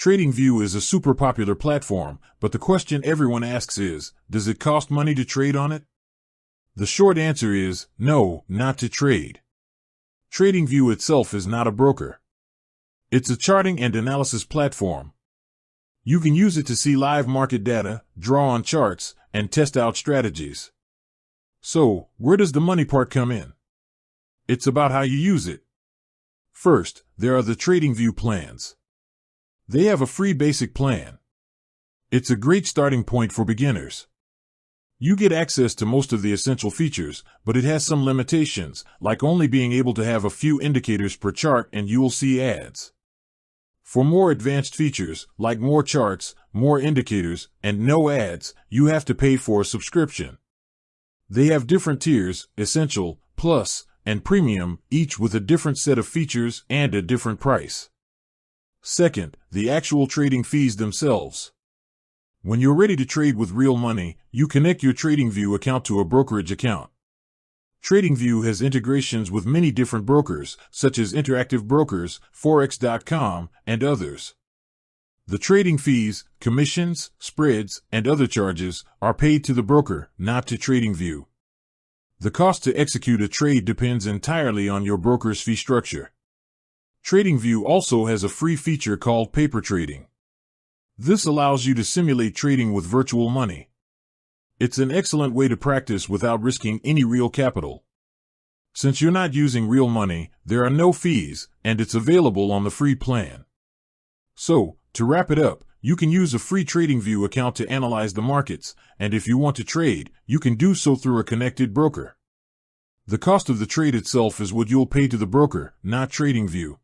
TradingView is a super popular platform, but the question everyone asks is, does it cost money to trade on it? The short answer is, no, not to trade. TradingView itself is not a broker. It's a charting and analysis platform. You can use it to see live market data, draw on charts, and test out strategies. So, where does the money part come in? It's about how you use it. First, there are the TradingView plans. They have a free basic plan. It's a great starting point for beginners. You get access to most of the essential features, but it has some limitations, like only being able to have a few indicators per chart and you will see ads. For more advanced features, like more charts, more indicators, and no ads, you have to pay for a subscription. They have different tiers, Essential, Plus, and Premium, each with a different set of features and a different price. Second, the actual trading fees themselves. When you're ready to trade with real money, you connect your TradingView account to a brokerage account. TradingView has integrations with many different brokers, such as Interactive Brokers, Forex.com, and others. The trading fees, commissions, spreads, and other charges are paid to the broker, not to TradingView. The cost to execute a trade depends entirely on your broker's fee structure. TradingView also has a free feature called paper trading. This allows you to simulate trading with virtual money. It's an excellent way to practice without risking any real capital. Since you're not using real money, there are no fees, and it's available on the free plan. So, to wrap it up, you can use a free TradingView account to analyze the markets, and if you want to trade, you can do so through a connected broker. The cost of the trade itself is what you'll pay to the broker, not TradingView.